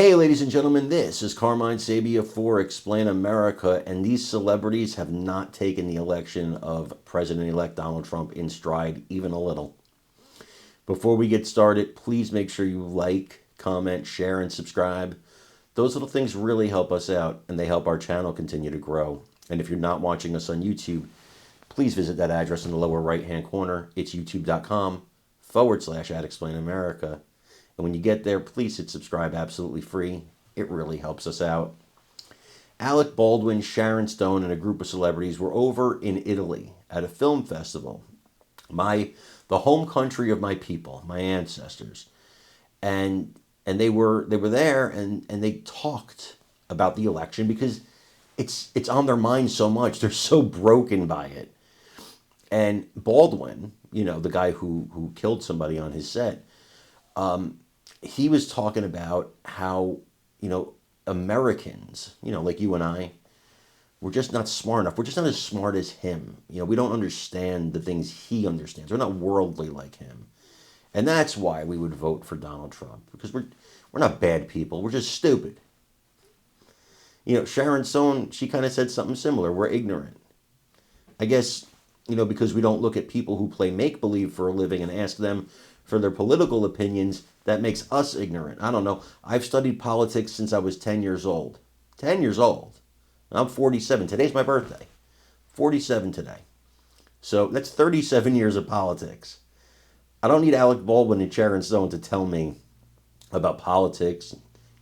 Hey, ladies and gentlemen, this is Carmine Sabia for Explain America, and these celebrities have not taken the election of President-elect Donald Trump in stride even a little. Before we get started, please make sure you like, comment, share, and subscribe. Those little things really help us out, and they help our channel continue to grow. And if you're not watching us on YouTube, please visit that address in the lower right-hand corner. It's youtube.com/@explainamerica. And when you get there, please hit subscribe absolutely free. It really helps us out. Alec, Baldwin, Sharon Stone, and a group of celebrities were over in Italy at a film festival. The home country of my people, my ancestors. And they were there and they talked about the election because it's on their mind so much. They're so broken by it. And Baldwin, the guy who killed somebody on his set, he was talking about how, Americans, like you and I, we're just not smart enough. We're just not as smart as him. We don't understand the things he understands. We're not worldly like him. And that's why we would vote for Donald Trump, because we're not bad people. We're just stupid. Sharon Stone, she kind of said something similar. We're ignorant. I guess, because we don't look at people who play make-believe for a living and ask them for their political opinions, that makes us ignorant. I don't know. I've studied politics since I was 10 years old. 10 years old. I'm 47. Today's my birthday. 47 today. So that's 37 years of politics. I don't need Alec Baldwin and Sharon Stone to tell me about politics,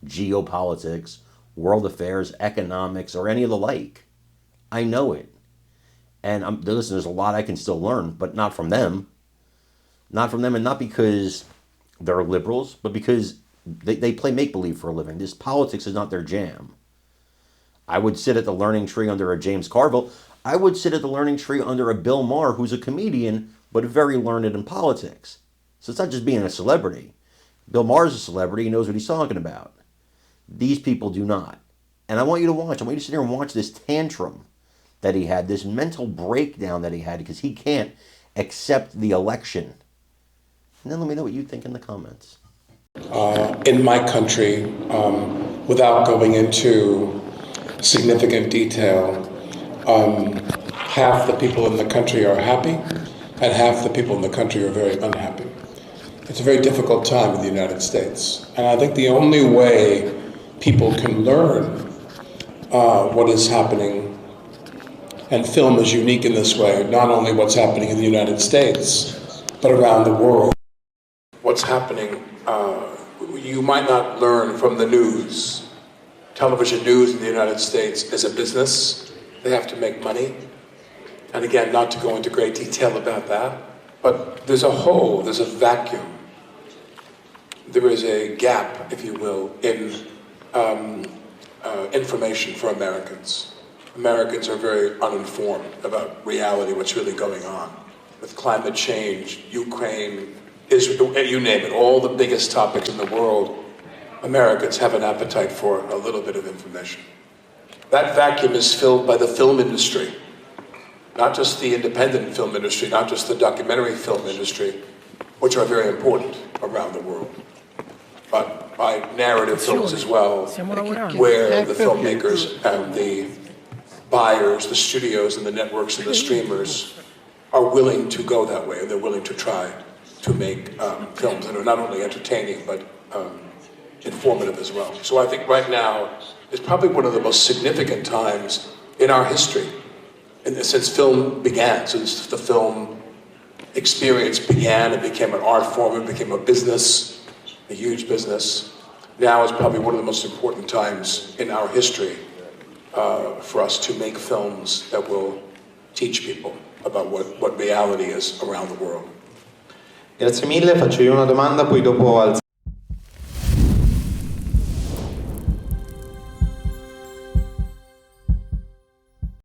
geopolitics, world affairs, economics, or any of the like. I know it. And listen, there's a lot I can still learn, but not from them. Not from them, and not because they're liberals, but because they play make-believe for a living. This politics is not their jam. I would sit at the learning tree under a James Carville. I would sit at the learning tree under a Bill Maher, who's a comedian, but very learned in politics. So it's not just being a celebrity. Bill Maher's a celebrity. He knows what he's talking about. These people do not. And I want you to watch. I want you to sit here and watch this tantrum that he had, this mental breakdown that he had, because he can't accept the election. And then let me know what you think in the comments. In my country, without going into significant detail, half the people in the country are happy and half the people in the country are very unhappy. It's a very difficult time in the United States. And I think the only way people can learn what is happening, and film is unique in this way, not only what's happening in the United States, but around the world. What's happening, you might not learn from the news. Television news in the United States is a business. They have to make money. And again, not to go into great detail about that, but there's a hole, there's a vacuum. There is a gap, if you will, in information for Americans. Americans are very uninformed about reality, what's really going on. With climate change, Ukraine, Israel, you name it, all the biggest topics in the world, Americans have an appetite for a little bit of information. That vacuum is filled by the film industry, not just the independent film industry, not just the documentary film industry, which are very important around the world, but by narrative films as well, where the filmmakers and the buyers, the studios and the networks and the streamers are willing to go that way, and they're willing to try to make films that are not only entertaining, but informative as well. So I think right now is probably one of the most significant times in our history, since film began, since the film experience began. It became an art form, it became a business, a huge business. Now is probably one of the most important times in our history for us to make films that will teach people about what reality is around the world. Grazie mille, faccio io una domanda, poi dopo